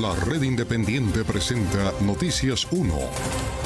La Red Independiente presenta Noticias 1.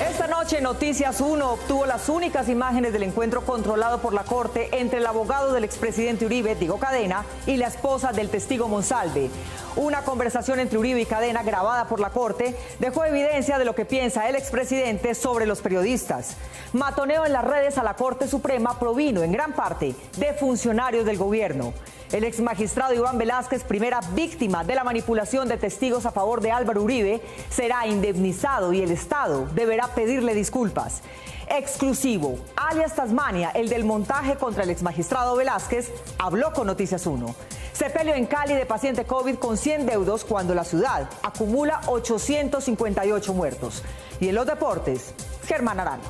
Esta noche Noticias 1 obtuvo las únicas imágenes del encuentro controlado por la Corte entre el abogado del expresidente Uribe, Diego Cadena, y la esposa del testigo Monsalve. Una conversación entre Uribe y Cadena grabada por la Corte dejó evidencia de lo que piensa el expresidente sobre los periodistas. Matoneo en las redes a la Corte Suprema provino en gran parte de funcionarios del gobierno. El exmagistrado Iván Velázquez, primera víctima de la manipulación de testigos a favor de Álvaro Uribe, será indemnizado y el Estado deberá pedirle disculpas. Exclusivo, alias Tasmania, el del montaje contra el exmagistrado Velázquez, habló con Noticias 1. Se peleó en Cali de paciente COVID con 100 deudos cuando la ciudad acumula 858 muertos. Y en los deportes, Germán Arango.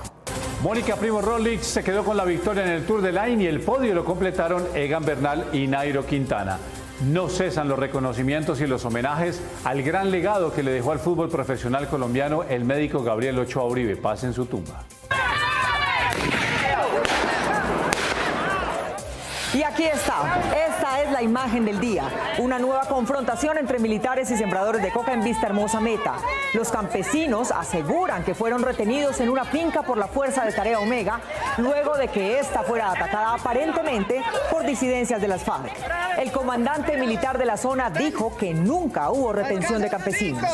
Mónica Primo Roglic se quedó con la victoria en el Tour de Line y el podio lo completaron Egan Bernal y Nairo Quintana. No cesan los reconocimientos y los homenajes al gran legado que le dejó al fútbol profesional colombiano el médico Gabriel Ochoa Uribe. Paz en su tumba. Y aquí está, esta es la imagen del día. Una nueva confrontación entre militares y sembradores de coca en Vista Hermosa Meta. Los campesinos aseguran que fueron retenidos en una finca por la Fuerza de Tarea Omega, luego de que esta fuera atacada aparentemente por disidencias de las FARC. El comandante militar de la zona dijo que nunca hubo retención de campesinos.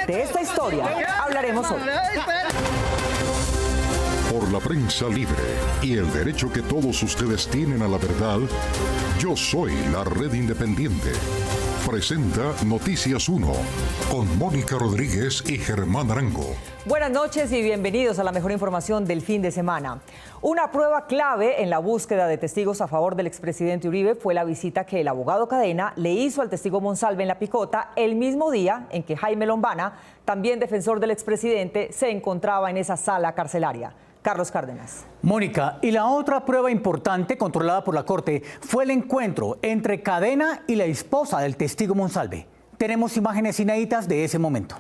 De esta historia hablaremos hoy. Por la prensa libre y el derecho que todos ustedes tienen a la verdad, yo soy la Red Independiente. Presenta Noticias 1 con Mónica Rodríguez y Germán Arango. Buenas noches y bienvenidos a la mejor información del fin de semana. Una prueba clave en la búsqueda de testigos a favor del expresidente Uribe fue la visita que el abogado Cadena le hizo al testigo Monsalve en La Picota el mismo día en que Jaime Lombana, también defensor del expresidente, se encontraba en esa sala carcelaria. Carlos Cárdenas. Mónica, y la otra prueba importante controlada por la Corte fue el encuentro entre Cadena y la esposa del testigo Monsalve. Tenemos imágenes inéditas de ese momento.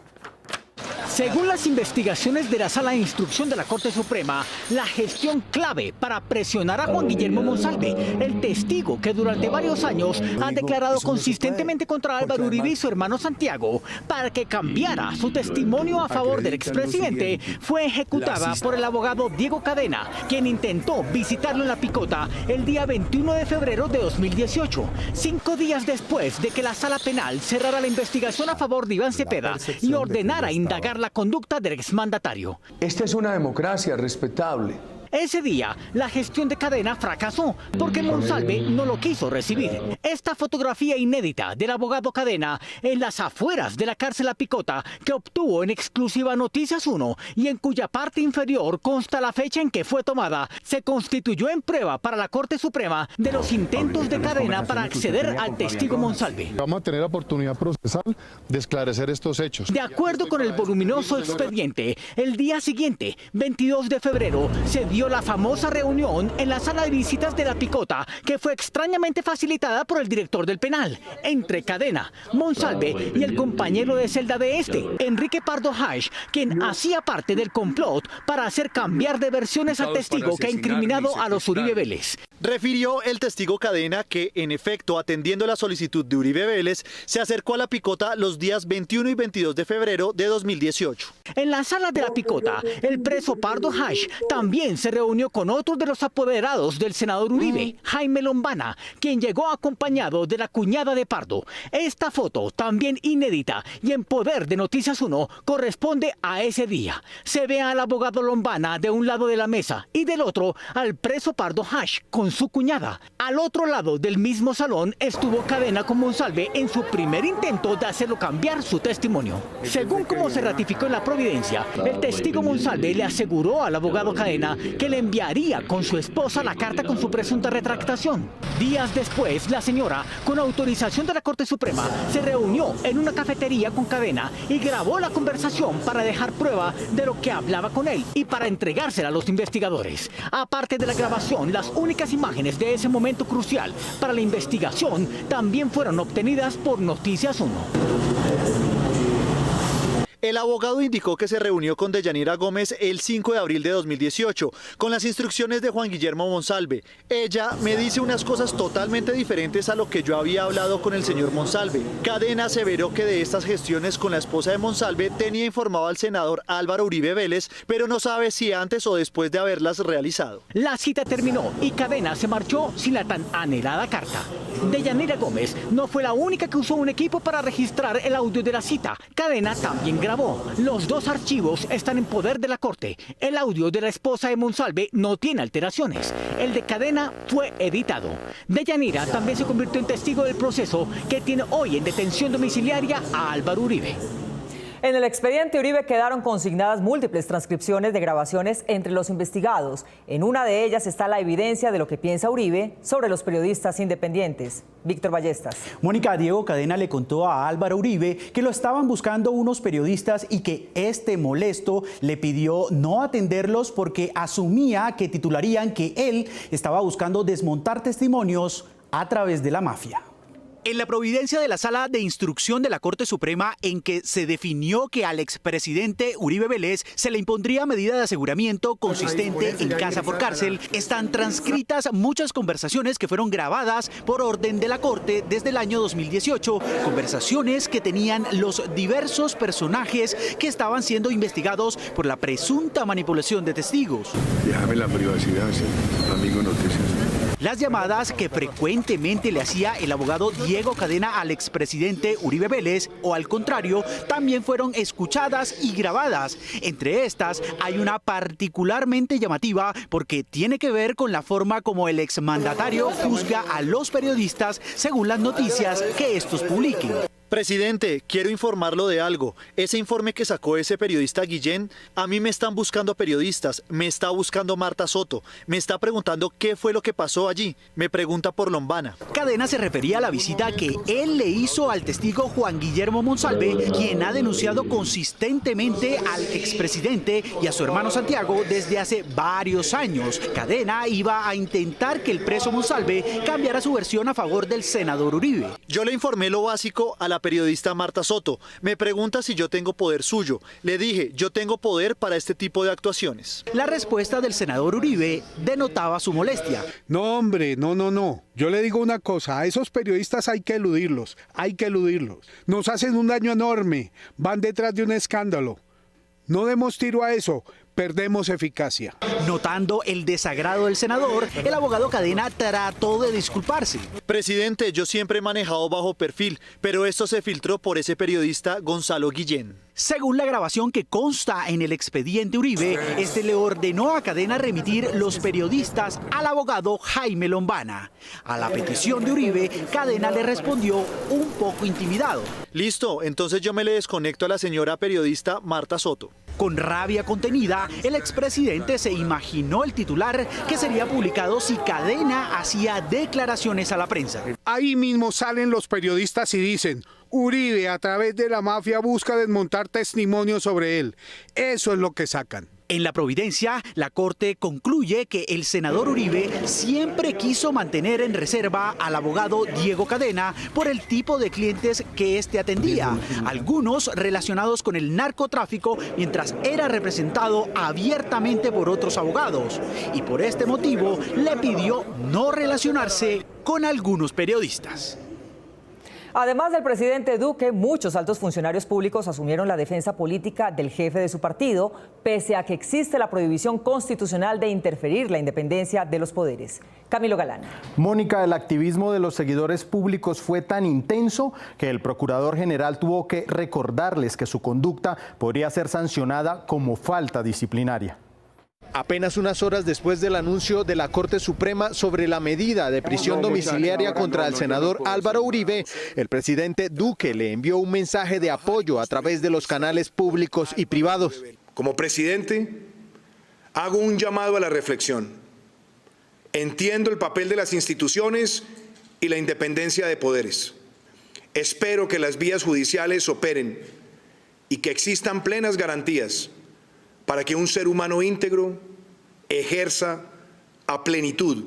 Según las investigaciones de la Sala de Instrucción de la Corte Suprema, la gestión clave para presionar a Juan Guillermo Monsalve, el testigo que durante varios años ha declarado consistentemente contra Álvaro Uribe y su hermano Santiago, para que cambiara su testimonio a favor del expresidente, fue ejecutada por el abogado Diego Cadena, quien intentó visitarlo en La Picota el día 21 de febrero de 2018, 5 días después de que la Sala Penal cerrara la investigación a favor de Iván Cepeda y ordenara indagar la conducta del exmandatario. Esta es una democracia respetable. Ese día, la gestión de Cadena fracasó porque Monsalve no lo quiso recibir. Esta fotografía inédita del abogado Cadena en las afueras de la cárcel La Picota, que obtuvo en exclusiva Noticias 1 y en cuya parte inferior consta la fecha en que fue tomada, se constituyó en prueba para la Corte Suprema de los intentos de Cadena para acceder al testigo Monsalve. Vamos a tener la oportunidad procesal de esclarecer estos hechos. De acuerdo con el voluminoso expediente, el día siguiente, 22 de febrero, se dio la famosa reunión en la sala de visitas de La Picota, que fue extrañamente facilitada por el director del penal, entre Cadena, Monsalve y el compañero de celda de este, Enrique Pardo Hash, quien hacía parte del complot para hacer cambiar de versiones al testigo que ha incriminado a los Uribe Vélez. Refirió el testigo Cadena que, en efecto, atendiendo la solicitud de Uribe Vélez, se acercó a La Picota los días 21 y 22 de febrero de 2018. En la sala de La Picota, el preso Pardo Hash también se reunió con otros de los apoderados del senador Uribe, Jaime Lombana, quien llegó acompañado de la cuñada de Pardo. Esta foto, también inédita y en poder de Noticias 1, corresponde a ese día. Se ve al abogado Lombana de un lado de la mesa y del otro al preso Pardo Hash con su cuñada. Al otro lado del mismo salón estuvo Cadena con Monsalve en su primer intento de hacerlo cambiar su testimonio. Según como se ratificó en la Providencia, el testigo Monsalve le aseguró al abogado Cadena que le enviaría con su esposa la carta con su presunta retractación. Días después, la señora, con autorización de la Corte Suprema, se reunió en una cafetería con Cadena y grabó la conversación para dejar prueba de lo que hablaba con él y para entregársela a los investigadores. Aparte de la grabación, las únicas imágenes de ese momento crucial para la investigación también fueron obtenidas por Noticias 1. El abogado indicó que se reunió con Deyanira Gómez el 5 de abril de 2018, con las instrucciones de Juan Guillermo Monsalve. Ella me dice unas cosas totalmente diferentes a lo que yo había hablado con el señor Monsalve. Cadena aseveró que de estas gestiones con la esposa de Monsalve tenía informado al senador Álvaro Uribe Vélez, pero no sabe si antes o después de haberlas realizado. La cita terminó y Cadena se marchó sin la tan anhelada carta. Deyanira Gómez no fue la única que usó un equipo para registrar el audio de la cita. Cadena también grabó. Los dos archivos están en poder de la Corte. El audio de la esposa de Monsalve no tiene alteraciones. El de Cadena fue editado. Deyanira también se convirtió en testigo del proceso que tiene hoy en detención domiciliaria a Álvaro Uribe. En el expediente Uribe quedaron consignadas múltiples transcripciones de grabaciones entre los investigados. En una de ellas está la evidencia de lo que piensa Uribe sobre los periodistas independientes. Víctor Ballestas. Mónica, Diego Cadena le contó a Álvaro Uribe que lo estaban buscando unos periodistas y que este molesto le pidió no atenderlos porque asumía que titularían que él estaba buscando desmontar testimonios a través de la mafia. En la providencia de la Sala de Instrucción de la Corte Suprema, en que se definió que al expresidente Uribe Vélez se le impondría medida de aseguramiento consistente en casa por cárcel, están transcritas muchas conversaciones que fueron grabadas por orden de la Corte desde el año 2018, conversaciones que tenían los diversos personajes que estaban siendo investigados por la presunta manipulación de testigos. Déjame la privacidad, amigo Noticias. Las llamadas que frecuentemente le hacía el abogado Diego Cadena al expresidente Uribe Vélez, o al contrario, también fueron escuchadas y grabadas. Entre estas hay una particularmente llamativa porque tiene que ver con la forma como el exmandatario juzga a los periodistas según las noticias que estos publiquen. Presidente, quiero informarlo de algo. Ese informe que sacó ese periodista Guillén, a mí me están buscando periodistas, me está buscando Marta Soto, me está preguntando qué fue lo que pasó allí, me pregunta por Lombana. Cadena se refería a la visita que él le hizo al testigo Juan Guillermo Monsalve, quien ha denunciado consistentemente al expresidente y a su hermano Santiago desde hace varios años. Cadena iba a intentar que el preso Monsalve cambiara su versión a favor del senador Uribe. Yo le informé lo básico a la periodista Marta Soto. Me pregunta si yo tengo poder suyo. Le dije, yo tengo poder para este tipo de actuaciones. La respuesta del senador Uribe denotaba su molestia. No, hombre, no. Yo le digo una cosa, a esos periodistas hay que eludirlos. Nos hacen un daño enorme, van detrás de un escándalo. No demos tiro a eso, perdemos eficacia. Notando el desagrado del senador, el abogado Cadena trató de disculparse. Presidente, yo siempre he manejado bajo perfil, pero esto se filtró por ese periodista Gonzalo Guillén. Según la grabación que consta en el expediente Uribe, este le ordenó a Cadena remitir los periodistas al abogado Jaime Lombana. A la petición de Uribe, Cadena le respondió un poco intimidado. Listo, entonces yo me le desconecto a la señora periodista Marta Soto. Con rabia contenida, el expresidente se imaginó el titular que sería publicado si Cadena hacía declaraciones a la prensa. Ahí mismo salen los periodistas y dicen, Uribe a través de la mafia busca desmontar testimonios sobre él. Eso es lo que sacan. En la providencia, la Corte concluye que el senador Uribe siempre quiso mantener en reserva al abogado Diego Cadena por el tipo de clientes que éste atendía, algunos relacionados con el narcotráfico, mientras era representado abiertamente por otros abogados. Y por este motivo le pidió no relacionarse con algunos periodistas. Además del presidente Duque, muchos altos funcionarios públicos asumieron la defensa política del jefe de su partido, pese a que existe la prohibición constitucional de interferir la independencia de los poderes. Camilo Galán. Mónica, el activismo de los seguidores públicos fue tan intenso que el procurador general tuvo que recordarles que su conducta podría ser sancionada como falta disciplinaria. Apenas unas horas después del anuncio de la Corte Suprema sobre la medida de prisión domiciliaria contra el senador Álvaro Uribe, el presidente Duque le envió un mensaje de apoyo a través de los canales públicos y privados. Como presidente, hago un llamado a la reflexión. Entiendo el papel de las instituciones y la independencia de poderes. Espero que las vías judiciales operen y que existan plenas garantías para que un ser humano íntegro ejerza a plenitud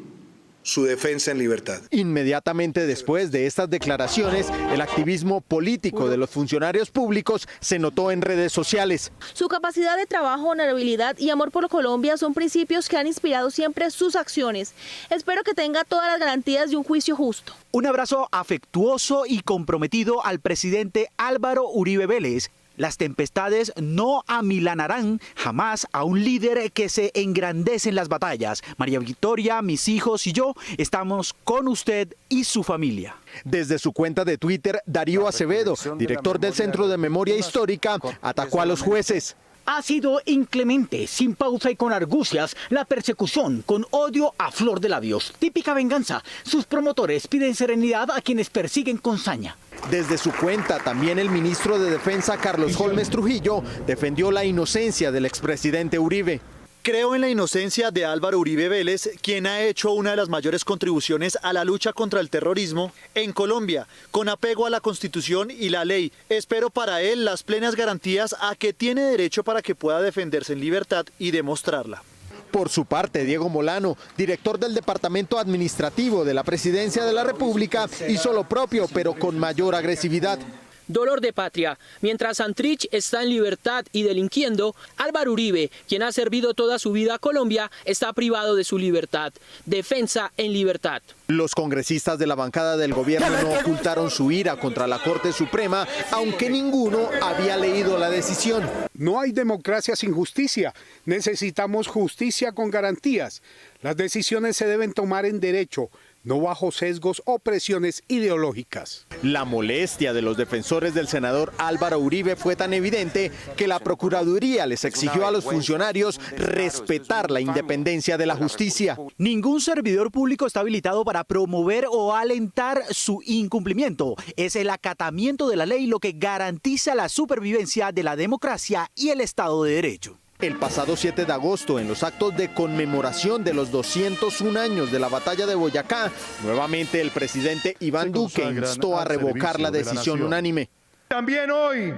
su defensa en libertad. Inmediatamente después de estas declaraciones, el activismo político de los funcionarios públicos se notó en redes sociales. Su capacidad de trabajo, honorabilidad y amor por Colombia son principios que han inspirado siempre sus acciones. Espero que tenga todas las garantías de un juicio justo. Un abrazo afectuoso y comprometido al presidente Álvaro Uribe Vélez. Las tempestades no amilanarán jamás a un líder que se engrandece en las batallas. María Victoria, mis hijos y yo estamos con usted y su familia. Desde su cuenta de Twitter, Darío Acevedo, director del Centro de Memoria Histórica, atacó a los jueces. Ha sido inclemente, sin pausa y con argucias, la persecución con odio a flor de labios. Típica venganza. Sus promotores piden serenidad a quienes persiguen con saña. Desde su cuenta, también el ministro de Defensa, Carlos Holmes Trujillo, defendió la inocencia del expresidente Uribe. Creo en la inocencia de Álvaro Uribe Vélez, quien ha hecho una de las mayores contribuciones a la lucha contra el terrorismo en Colombia, con apego a la Constitución y la ley. Espero para él las plenas garantías a que tiene derecho para que pueda defenderse en libertad y demostrarla. Por su parte, Diego Molano, director del Departamento Administrativo de la Presidencia de la República, hizo lo propio, pero con mayor agresividad. Dolor de patria. Mientras Santrich está en libertad y delinquiendo, Álvaro Uribe, quien ha servido toda su vida a Colombia, está privado de su libertad. Defensa en libertad. Los congresistas de la bancada del gobierno no ocultaron su ira contra la Corte Suprema, aunque ninguno había leído la decisión. No hay democracia sin justicia. Necesitamos justicia con garantías. Las decisiones se deben tomar en derecho, no bajo sesgos o presiones ideológicas. La molestia de los defensores del senador Álvaro Uribe fue tan evidente que la Procuraduría les exigió a los funcionarios respetar la independencia de la justicia. Ningún servidor público está habilitado para promover o alentar su incumplimiento. Es el acatamiento de la ley lo que garantiza la supervivencia de la democracia y el Estado de Derecho. El pasado 7 de agosto, en los actos de conmemoración de los 201 años de la batalla de Boyacá, nuevamente el presidente Iván Duque instó a revocar la decisión unánime. También hoy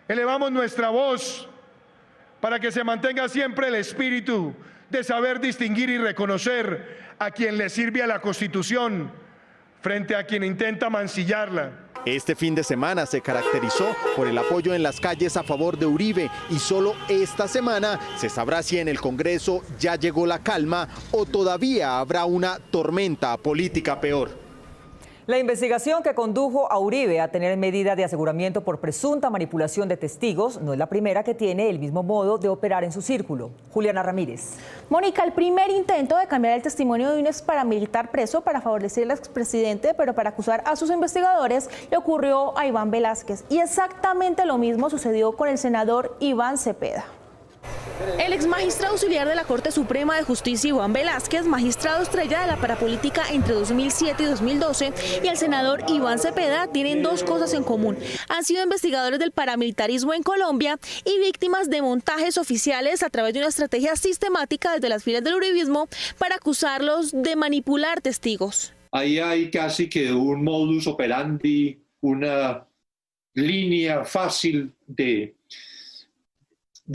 elevamos nuestra voz para que se mantenga siempre el espíritu de saber distinguir y reconocer a quien le sirve a la Constitución frente a quien intenta mancillarla. Este fin de semana se caracterizó por el apoyo en las calles a favor de Uribe y solo esta semana se sabrá si en el Congreso ya llegó la calma o todavía habrá una tormenta política peor. La investigación que condujo a Uribe a tener medida de aseguramiento por presunta manipulación de testigos no es la primera que tiene el mismo modo de operar en su círculo. Juliana Ramírez. Mónica, el primer intento de cambiar el testimonio de un ex paramilitar preso para favorecer al expresidente, pero para acusar a sus investigadores, le ocurrió a Iván Velásquez. Y exactamente lo mismo sucedió con el senador Iván Cepeda. El ex magistrado auxiliar de la Corte Suprema de Justicia, Iván Velásquez, magistrado estrella de la parapolítica entre 2007 y 2012, y el senador Iván Cepeda tienen dos cosas en común. Han sido investigadores del paramilitarismo en Colombia y víctimas de montajes oficiales a través de una estrategia sistemática desde las filas del uribismo para acusarlos de manipular testigos. Ahí hay casi que un modus operandi, una línea fácil de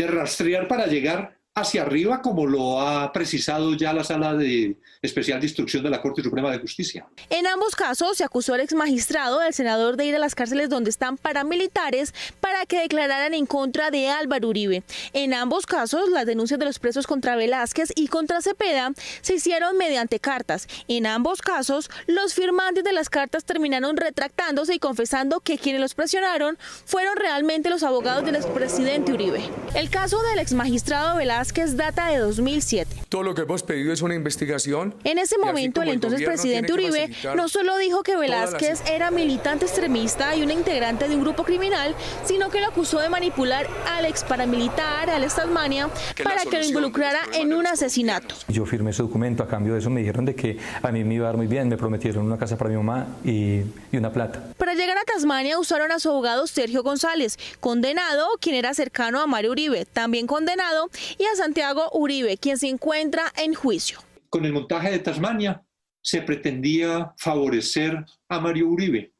rastrear para llegar hacia arriba, como lo ha precisado ya la Sala de Especial de Instrucción de la Corte Suprema de Justicia. En ambos casos se acusó al ex magistrado del senador de ir a las cárceles donde están paramilitares para que declararan en contra de Álvaro Uribe. En ambos casos, las denuncias de los presos contra Velásquez y contra Cepeda se hicieron mediante cartas. En ambos casos, los firmantes de las cartas terminaron retractándose y confesando que quienes los presionaron fueron realmente los abogados del expresidente Uribe. El caso del ex magistrado Velásquez data de 2007. Todo lo que hemos pedido es una investigación. En ese momento, el entonces presidente Uribe no solo dijo que Velásquez era militante extremista y una integrante de un grupo criminal, sino que lo acusó de manipular al ex paramilitar, al Tasmania, para que lo involucrara en un asesinato. Yo firmé ese documento, a cambio de eso me dijeron de que a mí me iba a dar muy bien, me prometieron una casa para mi mamá y una plata. Para llegar a Tasmania usaron a su abogado Sergio González, condenado, quien era cercano a Mario Uribe, también condenado, y a Santiago Uribe, quien se encuentra en juicio. Con el montaje de Tasmania se pretendía favorecer a Mario Uribe.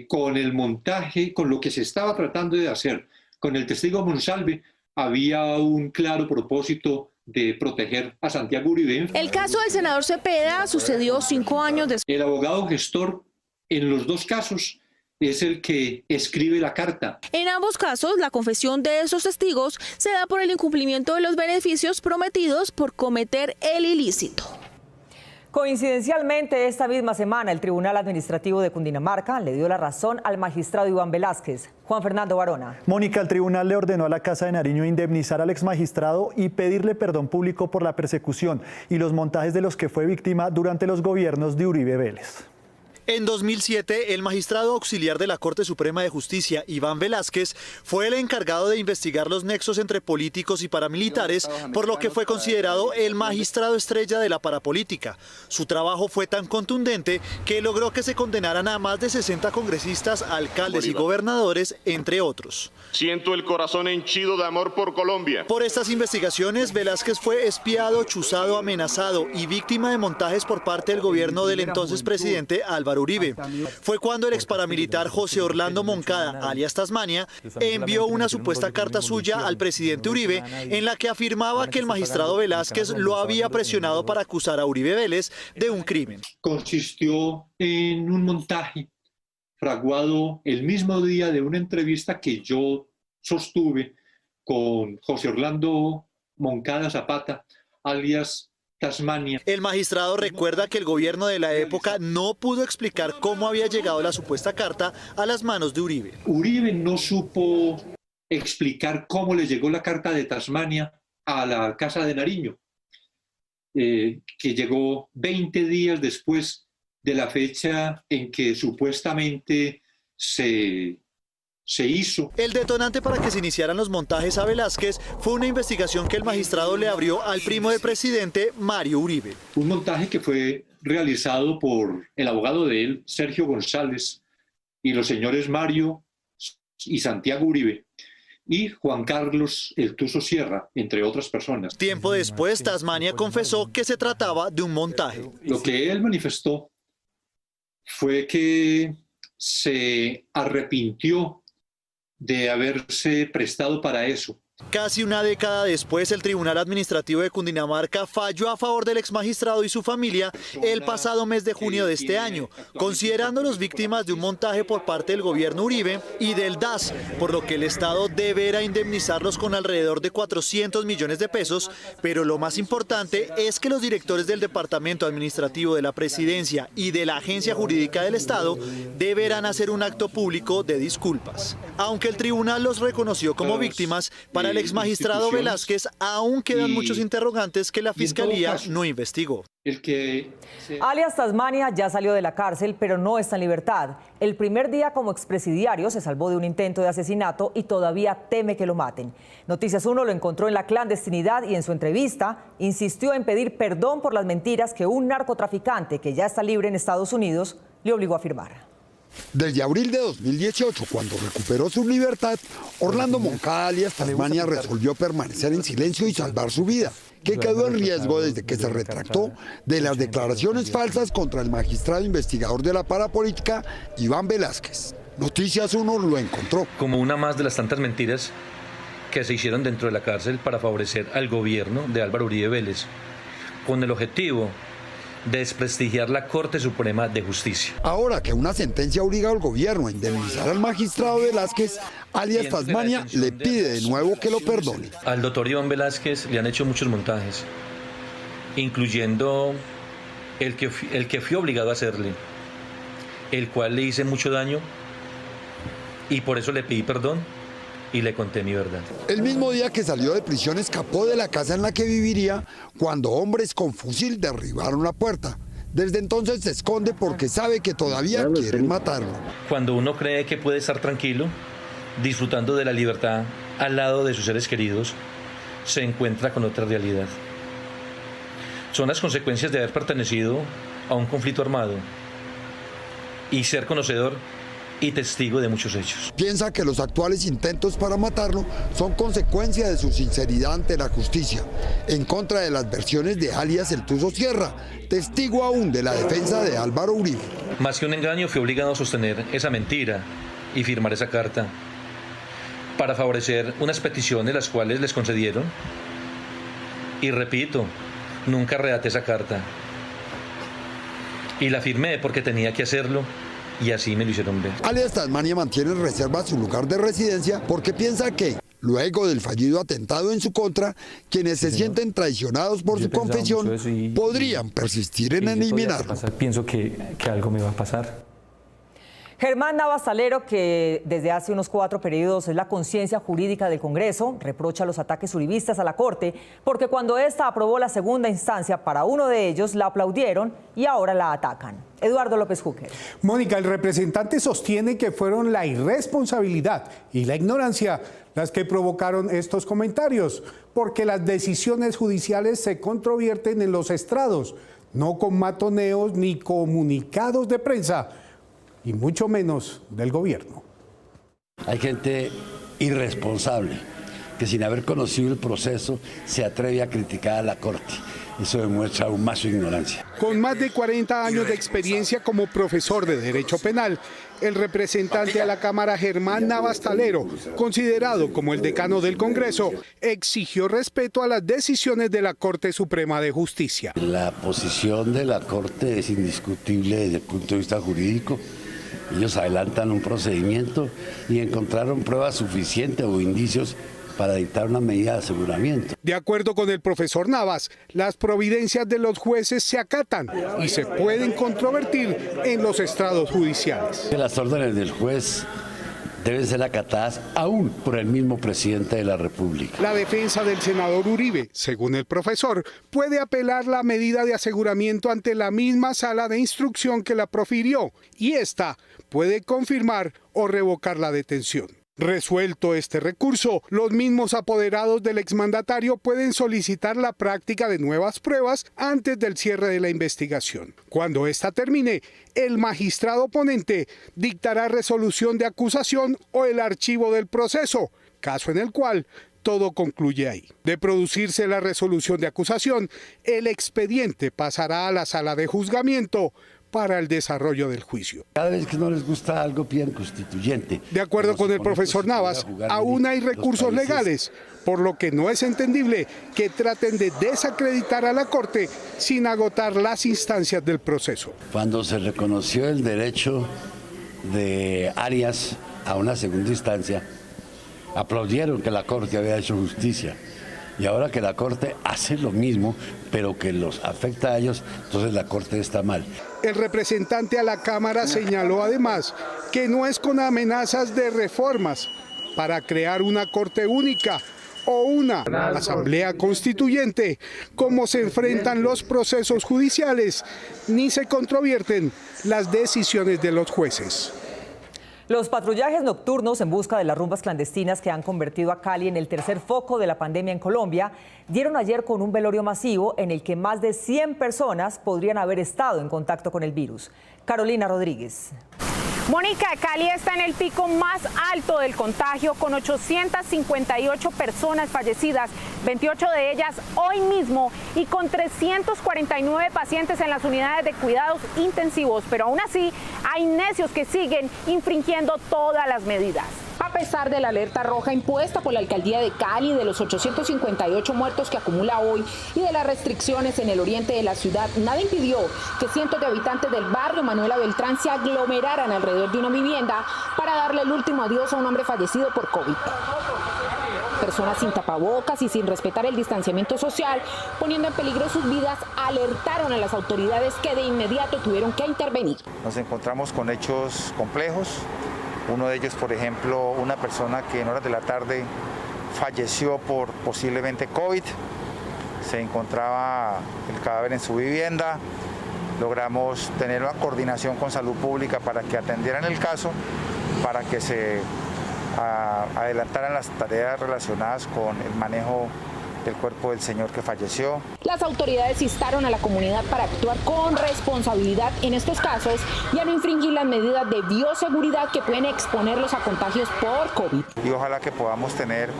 Con el montaje, con lo que se estaba tratando de hacer, con el testigo Monsalve, había un claro propósito de proteger a Santiago Uribe. El caso del senador Cepeda sucedió 5 años después. El abogado gestor en los dos casos es el que escribe la carta. En ambos casos, la confesión de esos testigos se da por el incumplimiento de los beneficios prometidos por cometer el ilícito. Coincidencialmente, esta misma semana, el Tribunal Administrativo de Cundinamarca le dio la razón al magistrado Iván Velázquez. Juan Fernando Barona. Mónica, el tribunal le ordenó a la Casa de Nariño indemnizar al exmagistrado y pedirle perdón público por la persecución y los montajes de los que fue víctima durante los gobiernos de Uribe Vélez. En 2007, el magistrado auxiliar de la Corte Suprema de Justicia, Iván Velázquez, fue el encargado de investigar los nexos entre políticos y paramilitares, por lo que fue considerado el magistrado estrella de la parapolítica. Su trabajo fue tan contundente que logró que se condenaran a más de 60 congresistas, alcaldes y gobernadores, entre otros. Siento el corazón henchido de amor por Colombia. Por estas investigaciones, Velázquez fue espiado, chuzado, amenazado y víctima de montajes por parte del gobierno del entonces presidente Álvaro Uribe. Fue cuando el exparamilitar José Orlando Moncada, alias Tasmania, envió una supuesta carta suya al presidente Uribe en la que afirmaba que el magistrado Velázquez lo había presionado para acusar a Uribe Vélez de un crimen. Consistió en un montaje fraguado el mismo día de una entrevista que yo sostuve con José Orlando Moncada Zapata, alias Tasmania. El magistrado recuerda que el gobierno de la época no pudo explicar cómo había llegado la supuesta carta a las manos de Uribe. Uribe no supo explicar cómo le llegó la carta de Tasmania a la Casa de Nariño, que llegó 20 días después de la fecha en que supuestamente se hizo. El detonante para que se iniciaran los montajes a Velázquez fue una investigación que el magistrado le abrió al primo del presidente, Mario Uribe. Un montaje que fue realizado por el abogado de él, Sergio González, y los señores Mario y Santiago Uribe, y Juan Carlos El Tuzo Sierra, entre otras personas. Tiempo después, Tasmania confesó que se trataba de un montaje. Lo que él manifestó fue que se arrepintió de haberse prestado para eso. Casi una década después, el Tribunal Administrativo de Cundinamarca falló a favor del exmagistrado y su familia el pasado mes de junio de este año, considerándolos víctimas de un montaje por parte del gobierno Uribe y del DAS, por lo que el Estado deberá indemnizarlos con alrededor de 400 millones de pesos, pero lo más importante es que los directores del Departamento Administrativo de la Presidencia y de la Agencia Jurídica del Estado deberán hacer un acto público de disculpas. Aunque el tribunal los reconoció como víctimas, para el exmagistrado Velázquez aún quedan muchos interrogantes que la Fiscalía no investigó. Alias Tasmania ya salió de la cárcel, pero no está en libertad. El primer día como expresidiario se salvó de un intento de asesinato y todavía teme que lo maten. Noticias 1 lo encontró en la clandestinidad y en su entrevista insistió en pedir perdón por las mentiras que un narcotraficante que ya está libre en Estados Unidos le obligó a firmar. Desde abril de 2018, cuando recuperó su libertad, Orlando Moncada, alias Tasmania, resolvió permanecer en silencio y salvar su vida, que quedó en riesgo desde que se retractó de las declaraciones falsas contra el magistrado investigador de la parapolítica, Iván Velázquez. Noticias 1 lo encontró. Como una más de las tantas mentiras que se hicieron dentro de la cárcel para favorecer al gobierno de Álvaro Uribe Vélez, con el objetivo de desprestigiar la Corte Suprema de Justicia. Ahora que una sentencia obliga al gobierno a indemnizar al magistrado Velázquez, alias Tasmania le pide de nuevo que lo perdone. Al doctor Iván Velázquez le han hecho muchos montajes, incluyendo el que fui obligado a hacerle, el cual le hice mucho daño y por eso le pedí perdón y le conté mi verdad. El mismo día que salió de prisión escapó de la casa en la que viviría cuando hombres con fusil derribaron la puerta. Desde entonces se esconde porque sabe que todavía quieren matarlo. Cuando uno cree que puede estar tranquilo, disfrutando de la libertad al lado de sus seres queridos, se encuentra con otra realidad. Son las consecuencias de haber pertenecido a un conflicto armado y ser conocedor y testigo de muchos hechos. Piensa que los actuales intentos para matarlo son consecuencia de su sinceridad ante la justicia, en contra de las versiones de alias El Tuzo Sierra, testigo aún de la defensa de Álvaro Uribe. Más que un engaño, fui obligado a sostener esa mentira y firmar esa carta para favorecer unas peticiones las cuales les concedieron Y repito, nunca redacté esa carta. Y la firmé porque tenía que hacerlo y así me lo hicieron ver. Alias Tasmania mantiene en reserva su lugar de residencia porque piensa que, luego del fallido atentado en su contra, quienes se sienten traicionados por su confesión podrían persistir en eliminarlo. Pienso que algo me va a pasar. Germán Navas Talero, que desde hace unos 4 periodos es la conciencia jurídica del Congreso, reprocha los ataques uribistas a la Corte porque cuando ésta aprobó la segunda instancia para uno de ellos la aplaudieron y ahora la atacan. Eduardo López Júquer. Mónica, el representante sostiene que fueron la irresponsabilidad y la ignorancia las que provocaron estos comentarios, porque las decisiones judiciales se controvierten en los estrados, no con matoneos ni comunicados de prensa, y mucho menos del gobierno. Hay gente irresponsable que sin haber conocido el proceso se atreve a criticar a la Corte. Eso demuestra aún más su ignorancia. Con más de 40 años de experiencia como profesor de Derecho Penal, el representante a la Cámara Germán Navas Talero, considerado como el decano del Congreso, exigió respeto a las decisiones de la Corte Suprema de Justicia. La posición de la Corte es indiscutible desde el punto de vista jurídico. Ellos adelantan un procedimiento y encontraron pruebas suficientes o indicios para dictar una medida de aseguramiento. De acuerdo con el profesor Navas, las providencias de los jueces se acatan y se pueden controvertir en los estrados judiciales. Las órdenes del juez deben ser acatadas aún por el mismo presidente de la República. La defensa del senador Uribe, según el profesor, puede apelar la medida de aseguramiento ante la misma sala de instrucción que la profirió y esta puede confirmar o revocar la detención. Resuelto este recurso, los mismos apoderados del exmandatario pueden solicitar la práctica de nuevas pruebas antes del cierre de la investigación. Cuando esta termine, el magistrado ponente dictará resolución de acusación o el archivo del proceso, caso en el cual todo concluye ahí. De producirse la resolución de acusación, el expediente pasará a la sala de juzgamiento para el desarrollo del juicio. Cada vez que no les gusta algo piden constituyente. De acuerdo con el profesor Navas, aún hay recursos legales, por lo que no es entendible que traten de desacreditar a la Corte sin agotar las instancias del proceso. Cuando se reconoció el derecho de Arias a una segunda instancia, aplaudieron que la Corte había hecho justicia. Y ahora que la Corte hace lo mismo, pero que los afecta a ellos, entonces la Corte está mal. El representante a la Cámara señaló además que no es con amenazas de reformas para crear una Corte única o una Asamblea Constituyente como se enfrentan los procesos judiciales, ni se controvierten las decisiones de los jueces. Los patrullajes nocturnos en busca de las rumbas clandestinas que han convertido a Cali en el tercer foco de la pandemia en Colombia dieron ayer con un velorio masivo en el que más de 100 personas podrían haber estado en contacto con el virus. Carolina Rodríguez. Mónica, Cali está en el pico más alto del contagio con 858 personas fallecidas, 28 de ellas hoy mismo y con 349 pacientes en las unidades de cuidados intensivos. Pero aún así hay necios que siguen infringiendo todas las medidas. A pesar de la alerta roja impuesta por la alcaldía de Cali, de los 858 muertos que acumula hoy y de las restricciones en el oriente de la ciudad, nada impidió que cientos de habitantes del barrio Manuela Beltrán se aglomeraran alrededor de una vivienda para darle el último adiós a un hombre fallecido por COVID. Personas sin tapabocas y sin respetar el distanciamiento social, poniendo en peligro sus vidas, alertaron a las autoridades que de inmediato tuvieron que intervenir. Nos encontramos con hechos complejos. Uno de ellos, por ejemplo, una persona que en horas de la tarde falleció por posiblemente COVID. Se encontraba el cadáver en su vivienda. Logramos tener una coordinación con Salud Pública para que atendieran el caso, para que se adelantaran las tareas relacionadas con el manejo del cuerpo del señor que falleció. Las autoridades instaron a la comunidad para actuar con responsabilidad en estos casos y a no infringir las medidas de bioseguridad que pueden exponerlos a contagios por COVID. Y ojalá que podamos tener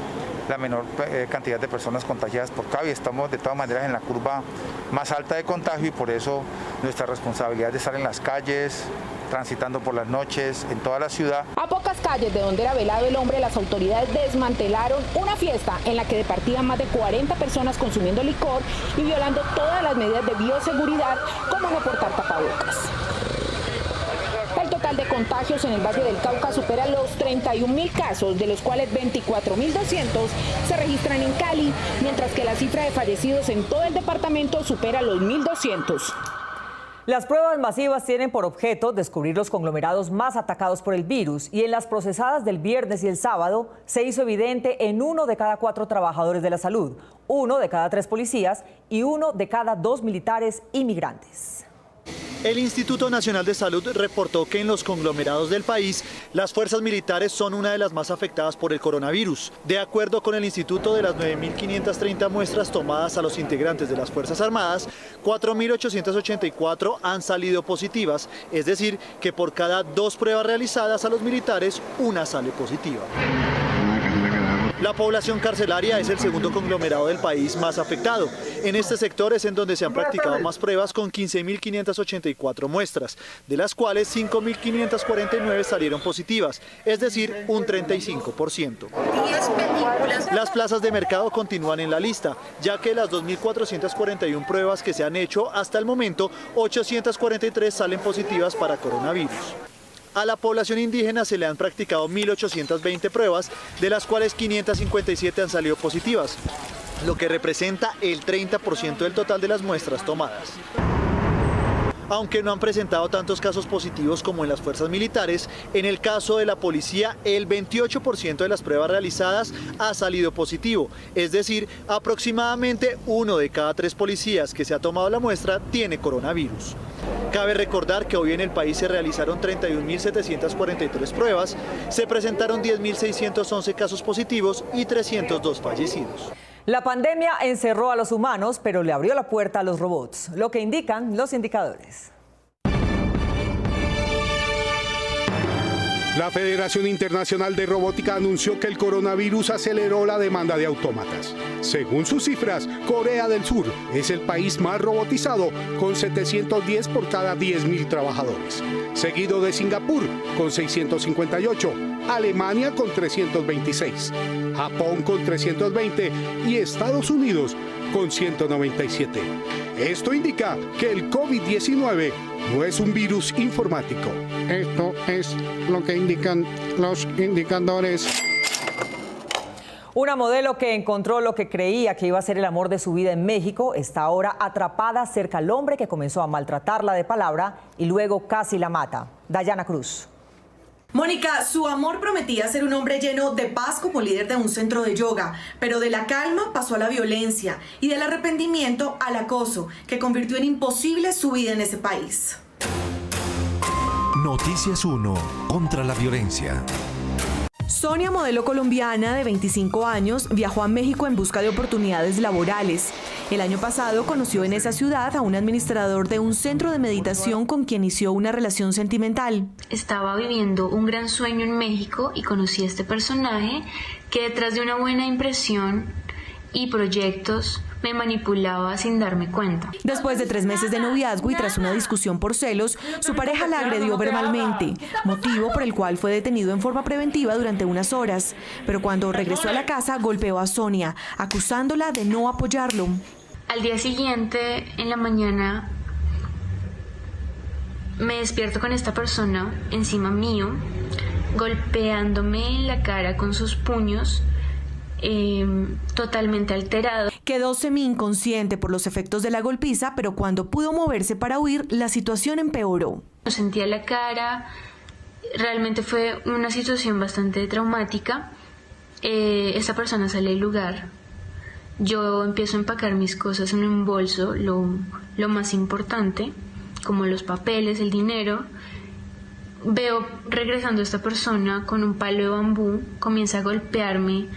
la menor cantidad de personas contagiadas por COVID. Estamos de todas maneras en la curva más alta de contagio y por eso nuestra responsabilidad de estar en las calles, transitando por las noches en toda la ciudad. A pocas calles de donde era velado el hombre, las autoridades desmantelaron una fiesta en la que departían más de 40 personas consumiendo licor y violando todas las medidas de bioseguridad, como no portar tapabocas. El total de contagios en el Valle del Cauca supera los 31.000 casos, de los cuales 24.200 se registran en Cali, mientras que la cifra de fallecidos en todo el departamento supera los 1.200. Las pruebas masivas tienen por objeto descubrir los conglomerados más atacados por el virus, y en las procesadas del viernes y el sábado se hizo evidente en 1 de cada 4 trabajadores de la salud, 1 de cada 3 policías y 1 de cada 2 militares inmigrantes. El Instituto Nacional de Salud reportó que en los conglomerados del país, las fuerzas militares son una de las más afectadas por el coronavirus. De acuerdo con el instituto, de las 9.530 muestras tomadas a los integrantes de las Fuerzas Armadas, 4.884 han salido positivas, es decir, que por cada 2 pruebas realizadas a los militares, una sale positiva. La población carcelaria es el segundo conglomerado del país más afectado. En este sector es en donde se han practicado más pruebas, con 15.584 muestras, de las cuales 5.549 salieron positivas, es decir, un 35%. Las plazas de mercado continúan en la lista, ya que las 2.441 pruebas que se han hecho hasta el momento, 843 salen positivas para coronavirus. A la población indígena se le han practicado 1.820 pruebas, de las cuales 557 han salido positivas, lo que representa el 30% del total de las muestras tomadas. Aunque no han presentado tantos casos positivos como en las fuerzas militares, en el caso de la policía, el 28% de las pruebas realizadas ha salido positivo, es decir, aproximadamente 1 de cada 3 policías que se ha tomado la muestra tiene coronavirus. Cabe recordar que hoy en el país se realizaron 31.743 pruebas, se presentaron 10.611 casos positivos y 302 fallecidos. La pandemia encerró a los humanos, pero le abrió la puerta a los robots, lo que indican los indicadores. La Federación Internacional de Robótica anunció que el coronavirus aceleró la demanda de autómatas. Según sus cifras, Corea del Sur es el país más robotizado, con 710 por cada 10.000 trabajadores, seguido de Singapur con 658, Alemania con 326, Japón con 320 y Estados Unidos con 197. Esto indica que el COVID-19 no es un virus informático. Esto es lo que indican los indicadores. Una modelo que encontró lo que creía que iba a ser el amor de su vida en México está ahora atrapada cerca al hombre que comenzó a maltratarla de palabra y luego casi la mata. Dayana Cruz. Mónica, su amor prometía ser un hombre lleno de paz como líder de un centro de yoga, pero de la calma pasó a la violencia y del arrepentimiento al acoso, que convirtió en imposible su vida en ese país. Noticias 1 contra la violencia. Sonia, modelo colombiana de 25 años, viajó a México en busca de oportunidades laborales. El año pasado conoció en esa ciudad a un administrador de un centro de meditación con quien inició una relación sentimental. Estaba viviendo un gran sueño en México y conocí a este personaje que, detrás de una buena impresión y proyectos, me manipulaba sin darme cuenta. Después de 3 meses de noviazgo y tras una discusión por celos, su pareja la agredió verbalmente, motivo por el cual fue detenido en forma preventiva durante unas horas. Pero cuando regresó a la casa, golpeó a Sonia, acusándola de no apoyarlo. Al día siguiente, en la mañana, me despierto con esta persona encima mío, golpeándome en la cara con sus puños, totalmente alterado. Quedó semi-inconsciente por los efectos de la golpiza, pero cuando pudo moverse para huir, la situación empeoró. Sentía la cara, realmente fue una situación bastante traumática. Esa persona sale del lugar. Yo empiezo a empacar mis cosas en un bolso, lo más importante, como los papeles, el dinero. Veo regresando esta persona con un palo de bambú, comienza a golpearme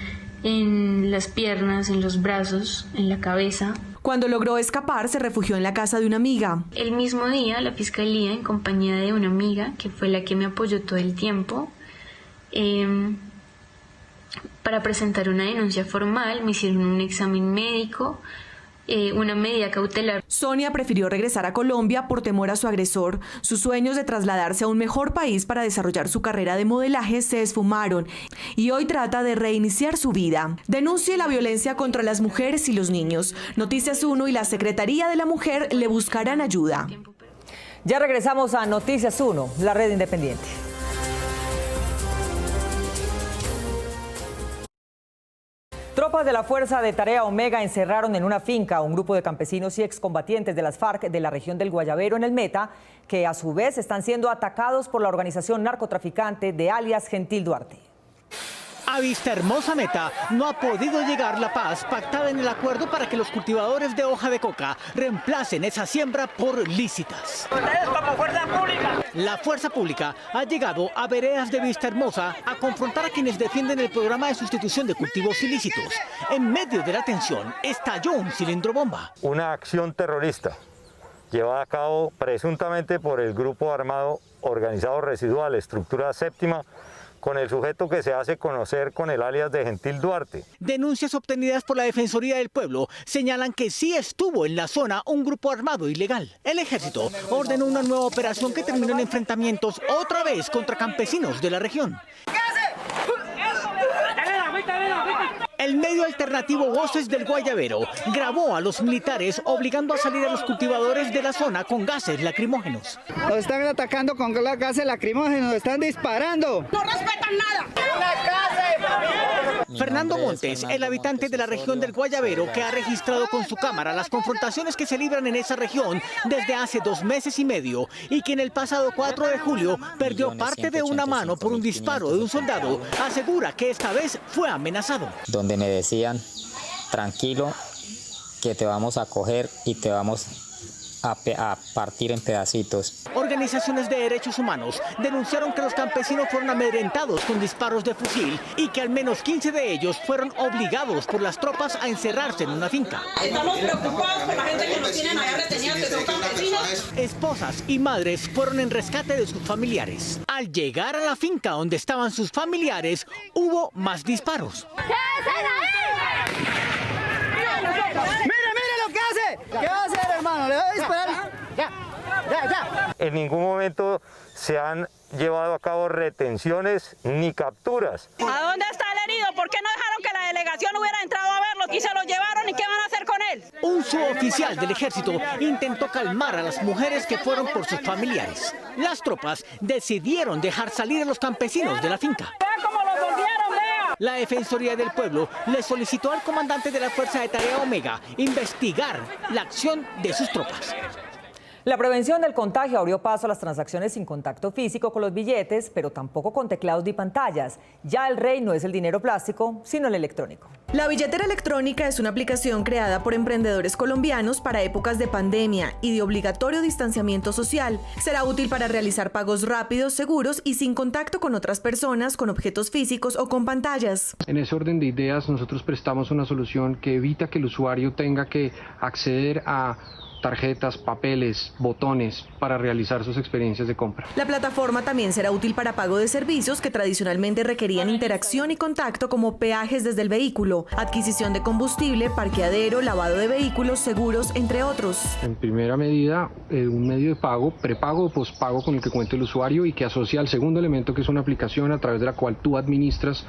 en las piernas, en los brazos, en la cabeza. Cuando logró escapar, se refugió en la casa de una amiga. El mismo día, la fiscalía, en compañía de una amiga, que fue la que me apoyó todo el tiempo, para presentar una denuncia formal, me hicieron un examen médico, una medida cautelar. Sonia prefirió regresar a Colombia por temor a su agresor. Sus sueños de trasladarse a un mejor país para desarrollar su carrera de modelaje se esfumaron y hoy trata de reiniciar su vida. Denuncie la violencia contra las mujeres y los niños. Noticias 1 y la Secretaría de la Mujer le buscarán ayuda. Ya regresamos a Noticias 1, la red independiente. Tropas de la Fuerza de Tarea Omega encerraron en una finca a un grupo de campesinos y excombatientes de las FARC de la región del Guayabero en el Meta, que a su vez están siendo atacados por la organización narcotraficante de alias Gentil Duarte. A Vistahermosa Meta no ha podido llegar la paz pactada en el acuerdo para que los cultivadores de hoja de coca reemplacen esa siembra por lícitas. La fuerza pública ha llegado a veredas de Vistahermosa a confrontar a quienes defienden el programa de sustitución de cultivos ilícitos. En medio de la tensión estalló un cilindro bomba. Una acción terrorista llevada a cabo presuntamente por el grupo armado organizado residual Estructura Séptima, con el sujeto que se hace conocer con el alias de Gentil Duarte. Denuncias obtenidas por la Defensoría del Pueblo señalan que sí estuvo en la zona un grupo armado ilegal. El ejército ordenó una nueva operación que terminó en enfrentamientos otra vez contra campesinos de la región. El medio alternativo Voces del Guayabero grabó a los militares obligando a salir a los cultivadores de la zona con gases lacrimógenos. Nos están atacando con gases lacrimógenos, nos están disparando. No respetan nada. Fernando Montes, el habitante de la región del Guayabero, que ha registrado con su cámara las confrontaciones que se libran en esa región desde hace 2 meses y medio y que en el pasado 4 de julio perdió parte de una mano por un disparo de un soldado, asegura que esta vez fue amenazado. Donde me decían, tranquilo, que te vamos a coger y te vamos a partir en pedacitos. Organizaciones de derechos humanos denunciaron que los campesinos fueron amedrentados con disparos de fusil y que al menos 15 de ellos fueron obligados por las tropas a encerrarse en una finca. Estamos preocupados por la gente que nos tienen allá retenidos, que son campesinos. Esposas y madres fueron en rescate de sus familiares. Al llegar a la finca donde estaban sus familiares, hubo más disparos. ¿Qué va a hacer, hermano? ¿Le va a disparar? Ya. En ningún momento se han llevado a cabo retenciones ni capturas. ¿A dónde está el herido? ¿Por qué no dejaron que la delegación hubiera entrado a verlo? ¿Y se lo llevaron? ¿Y qué van a hacer con él? Un suboficial del ejército intentó calmar a las mujeres que fueron por sus familiares. Las tropas decidieron dejar salir a los campesinos de la finca. ¡Vean cómo los volvieron, vea! La Defensoría del Pueblo le solicitó al comandante de la Fuerza de Tarea Omega investigar la acción de sus tropas. La prevención del contagio abrió paso a las transacciones sin contacto físico con los billetes, pero tampoco con teclados ni pantallas. Ya el rey no es el dinero plástico, sino el electrónico. La billetera electrónica es una aplicación creada por emprendedores colombianos para épocas de pandemia y de obligatorio distanciamiento social. Será útil para realizar pagos rápidos, seguros y sin contacto con otras personas, con objetos físicos o con pantallas. En ese orden de ideas, nosotros prestamos una solución que evita que el usuario tenga que acceder a tarjetas, papeles, botones para realizar sus experiencias de compra. La plataforma también será útil para pago de servicios que tradicionalmente requerían interacción y contacto, como peajes desde el vehículo, adquisición de combustible, parqueadero, lavado de vehículos, seguros, entre otros. En primera medida, un medio de pago, prepago o pospago con el que cuenta el usuario y que asocia al segundo elemento, que es una aplicación a través de la cual tú administras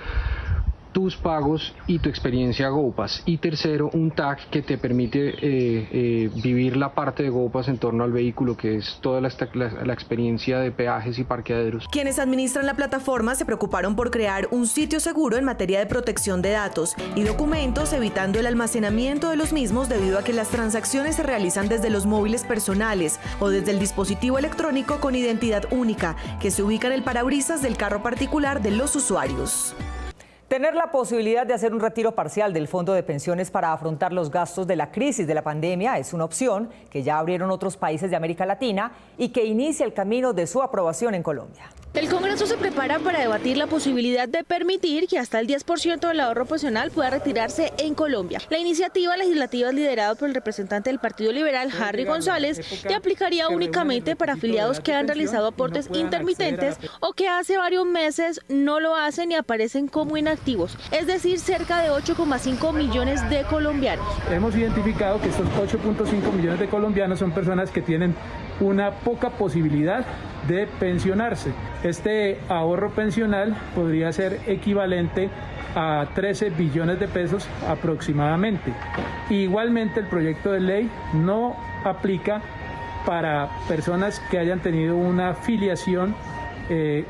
tus pagos y tu experiencia GoPass. Y tercero, un tag que te permite vivir la parte de GoPass en torno al vehículo, que es toda la experiencia de peajes y parqueaderos. Quienes administran la plataforma se preocuparon por crear un sitio seguro en materia de protección de datos y documentos, evitando el almacenamiento de los mismos debido a que las transacciones se realizan desde los móviles personales o desde el dispositivo electrónico con identidad única, que se ubica en el parabrisas del carro particular de los usuarios. Tener la posibilidad de hacer un retiro parcial del fondo de pensiones para afrontar los gastos de la crisis de la pandemia es una opción que ya abrieron otros países de América Latina y que inicia el camino de su aprobación en Colombia. El Congreso se prepara para debatir la posibilidad de permitir que hasta el 10% del ahorro pensional pueda retirarse en Colombia. La iniciativa legislativa es liderada por el representante del Partido Liberal, Harry González, que aplicaría únicamente para afiliados que han realizado aportes intermitentes o que hace varios meses no lo hacen y aparecen como inactivos activos, es decir, cerca de 8,5 millones de colombianos. Hemos identificado que estos 8,5 millones de colombianos son personas que tienen una poca posibilidad de pensionarse. Este ahorro pensional podría ser equivalente a 13 billones de pesos aproximadamente. Igualmente, el proyecto de ley no aplica para personas que hayan tenido una filiación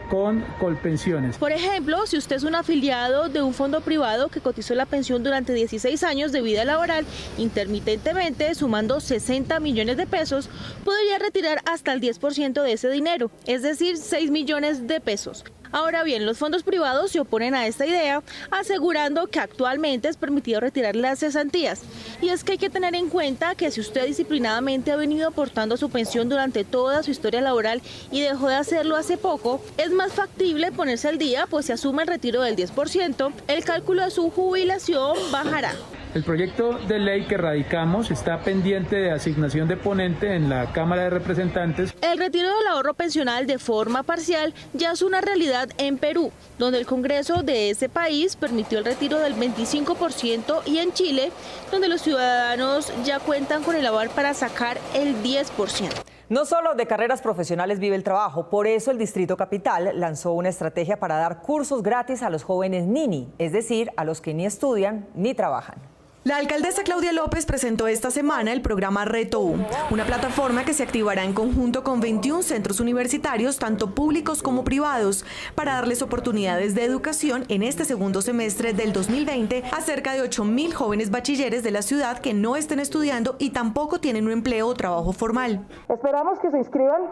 con Colpensiones. Por ejemplo, si usted es un afiliado de un fondo privado que cotizó la pensión durante 16 años de vida laboral intermitentemente, sumando 60 millones de pesos, podría retirar hasta el 10% de ese dinero, es decir, 6 millones de pesos. Ahora bien, los fondos privados se oponen a esta idea, asegurando que actualmente es permitido retirar las cesantías. Y es que hay que tener en cuenta que si usted disciplinadamente ha venido aportando su pensión durante toda su historia laboral y dejó de hacerlo hace poco, es más factible ponerse al día, pues si asume el retiro del 10%, el cálculo de su jubilación bajará. El proyecto de ley que radicamos está pendiente de asignación de ponente en la Cámara de Representantes. El retiro del ahorro pensional de forma parcial ya es una realidad en Perú, donde el Congreso de ese país permitió el retiro del 25%, y en Chile, donde los ciudadanos ya cuentan con el aval para sacar el 10%. No solo de carreras profesionales vive el trabajo, por eso el Distrito Capital lanzó una estrategia para dar cursos gratis a los jóvenes NINI, es decir, a los que ni estudian ni trabajan. La alcaldesa Claudia López presentó esta semana el programa Reto U, una plataforma que se activará en conjunto con 21 centros universitarios, tanto públicos como privados, para darles oportunidades de educación en este segundo semestre del 2020 a cerca de 8.000 jóvenes bachilleres de la ciudad que no estén estudiando y tampoco tienen un empleo o trabajo formal. Esperamos que se inscriban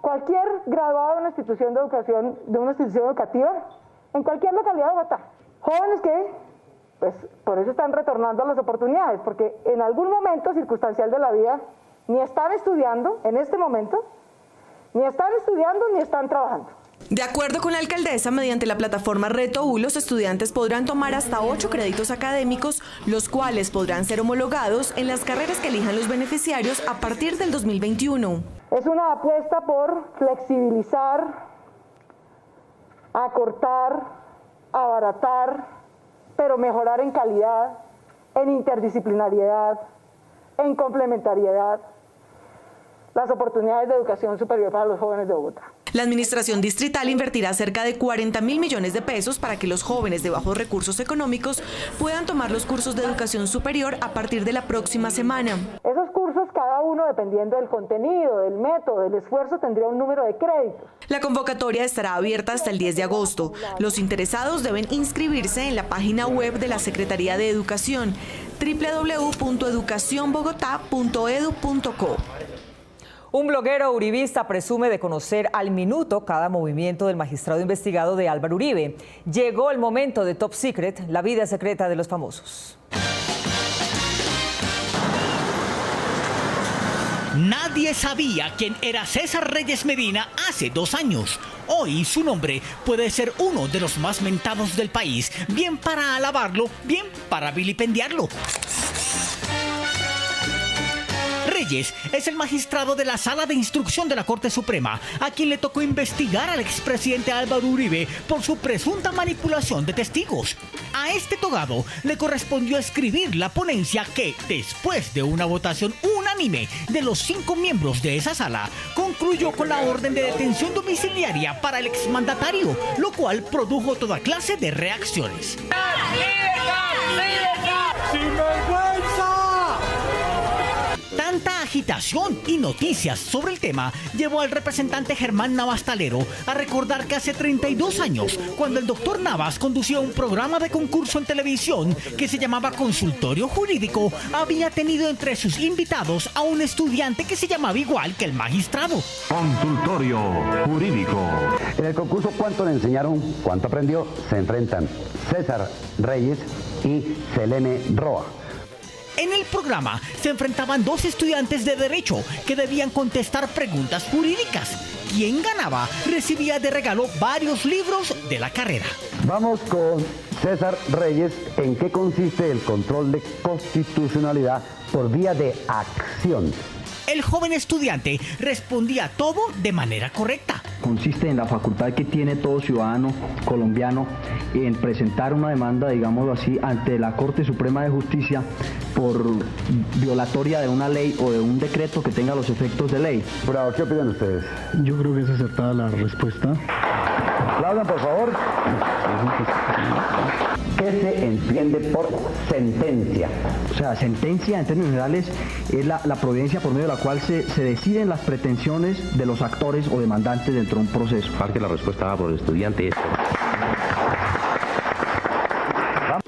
cualquier graduado de una institución de educación, de una institución educativa, en cualquier localidad de Bogotá. Jóvenes que pues por eso están retornando a las oportunidades, porque en algún momento circunstancial de la vida ni están estudiando en este momento, ni están estudiando ni están trabajando. De acuerdo con la alcaldesa, mediante la plataforma Reto U, los estudiantes podrán tomar hasta 8 créditos académicos, los cuales podrán ser homologados en las carreras que elijan los beneficiarios a partir del 2021. Es una apuesta por flexibilizar, acortar, abaratar, pero mejorar en calidad, en interdisciplinariedad, en complementariedad, las oportunidades de educación superior para los jóvenes de Bogotá. La administración distrital invertirá cerca de 40.000 millones de pesos para que los jóvenes de bajos recursos económicos puedan tomar los cursos de educación superior a partir de la próxima semana. Esos cursos, cada uno dependiendo del contenido, del método, del esfuerzo, tendría un número de créditos. La convocatoria estará abierta hasta el 10 de agosto. Los interesados deben inscribirse en la página web de la Secretaría de Educación, www.educacionbogotá.edu.co. Un bloguero uribista presume de conocer al minuto cada movimiento del magistrado investigado de Álvaro Uribe. Llegó el momento de Top Secret, la vida secreta de los famosos. Nadie sabía quién era César Reyes Medina hace 2 años. Hoy su nombre puede ser uno de los más mentados del país, bien para alabarlo, bien para vilipendiarlo. Reyes es el magistrado de la Sala de Instrucción de la Corte Suprema, a quien le tocó investigar al expresidente Álvaro Uribe por su presunta manipulación de testigos. A este togado le correspondió escribir la ponencia que, después de una votación unánime de los 5 miembros de esa sala, concluyó con la orden de detención domiciliaria para el exmandatario, lo cual produjo toda clase de reacciones. Tanta agitación y noticias sobre el tema llevó al representante Germán Navas Talero a recordar que hace 32 años, cuando el doctor Navas conducía un programa de concurso en televisión que se llamaba Consultorio Jurídico, había tenido entre sus invitados a un estudiante que se llamaba igual que el magistrado. Consultorio Jurídico. En el concurso ¿Cuánto le enseñaron? ¿Cuánto aprendió? Se enfrentan César Reyes y Selene Roa. En el programa se enfrentaban 2 estudiantes de Derecho que debían contestar preguntas jurídicas. Quien ganaba recibía de regalo varios libros de la carrera. Vamos con César Reyes. ¿En qué consiste el control de constitucionalidad por vía de acción? El joven estudiante respondía todo de manera correcta. consiste en la facultad que tiene todo ciudadano colombiano en presentar una demanda, digámoslo así, ante la Corte Suprema de Justicia por violatoria de una ley o de un decreto que tenga los efectos de ley. Bravo, ¿qué opinan ustedes? Yo creo que es acertada la respuesta. Aplaudan, por favor. ¿Qué se entiende por sentencia? O sea, sentencia en términos generales es la providencia por medio de la cual se deciden las pretensiones de los actores o demandantes dentro de un proceso. Para que la respuesta va por el estudiante.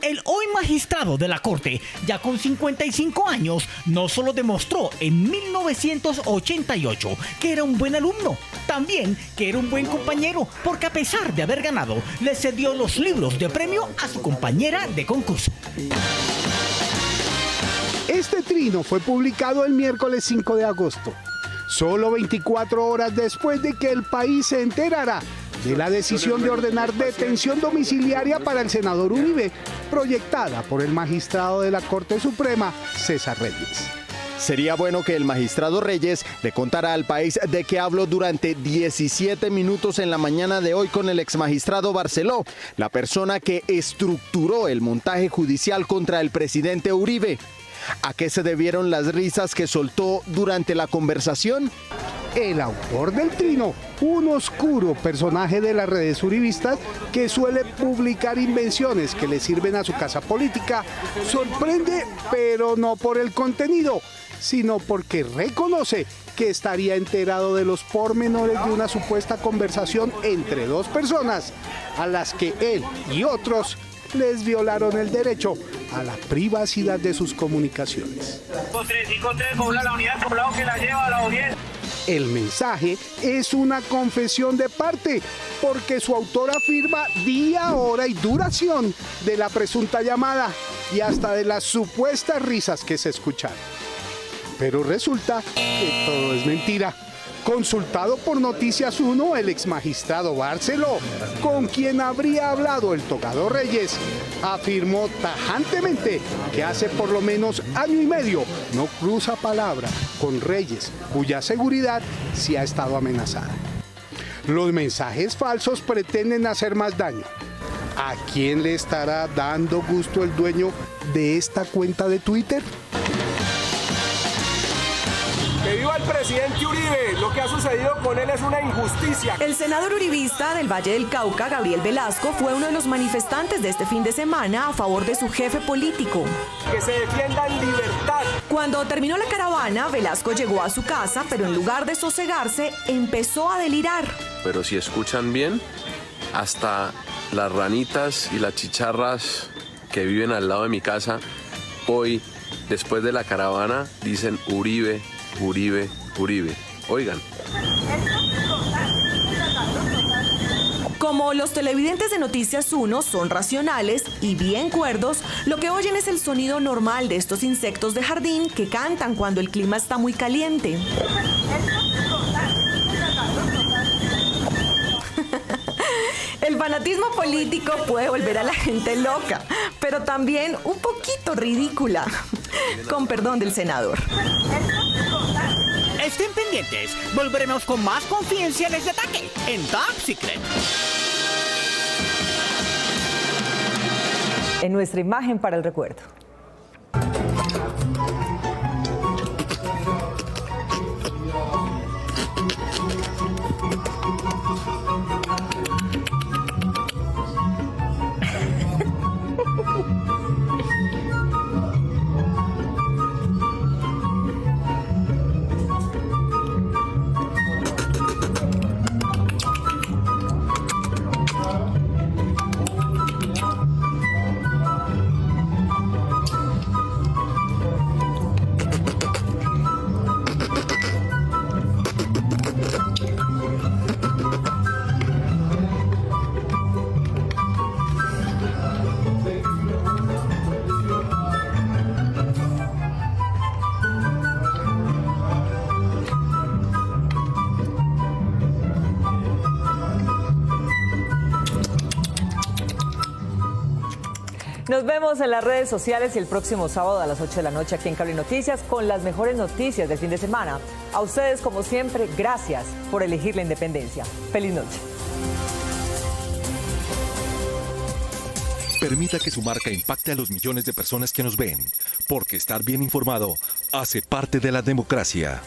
El hoy magistrado de la Corte, ya con 55 años, no solo demostró en 1988 que era un buen alumno, también que era un buen compañero, porque a pesar de haber ganado, le cedió los libros de premio a su compañera de concurso. Este trino fue publicado el miércoles 5 de agosto, solo 24 horas después de que el país se enterara de la decisión de ordenar detención domiciliaria para el senador Uribe, proyectada por el magistrado de la Corte Suprema, César Reyes. Sería bueno que el magistrado Reyes le contara al país de qué habló durante 17 minutos en la mañana de hoy con el exmagistrado Barceló, la persona que estructuró el montaje judicial contra el presidente Uribe. ¿A qué se debieron las risas que soltó durante la conversación? El autor del trino, un oscuro personaje de las redes uribistas que suele publicar invenciones que le sirven a su casa política, sorprende, pero no por el contenido, sino porque reconoce que estaría enterado de los pormenores de una supuesta conversación entre dos personas, a las que él y otros les violaron el derecho a la privacidad de sus comunicaciones. El mensaje es una confesión de parte, porque su autor afirma día, hora y duración de la presunta llamada y hasta de las supuestas risas que se escucharon. Pero resulta que todo es mentira. Consultado por Noticias 1, el exmagistrado Barceló, con quien habría hablado el togado Reyes, afirmó tajantemente que hace por lo menos año y medio no cruza palabra con Reyes, cuya seguridad sí ha estado amenazada. Los mensajes falsos pretenden hacer más daño. ¿A quién le estará dando gusto el dueño de esta cuenta de Twitter? ¡Que viva el presidente Uribe! Lo que ha sucedido con él es una injusticia. El senador uribista del Valle del Cauca, Gabriel Velasco, fue uno de los manifestantes de este fin de semana a favor de su jefe político. Que se defienda en libertad. Cuando terminó la caravana, Velasco llegó a su casa, pero en lugar de sosegarse, empezó a delirar. Pero si escuchan bien, hasta las ranitas y las chicharras que viven al lado de mi casa, hoy, después de la caravana, dicen Uribe, Uribe, Uribe. Oigan. Como los televidentes de Noticias 1 son racionales y bien cuerdos, lo que oyen es el sonido normal de estos insectos de jardín que cantan cuando el clima está muy caliente. El fanatismo político puede volver a la gente loca, pero también un poquito ridícula, con perdón del senador. Estén pendientes, volveremos con más confidenciales de ataque en Top Secret. En nuestra imagen para el recuerdo. Nos vemos en las redes sociales y el próximo sábado a las 8 de la noche aquí en Cable Noticias con las mejores noticias del fin de semana. A ustedes, como siempre, gracias por elegir la independencia. Feliz noche. Permita que su marca impacte a los millones de personas que nos ven, porque estar bien informado hace parte de la democracia.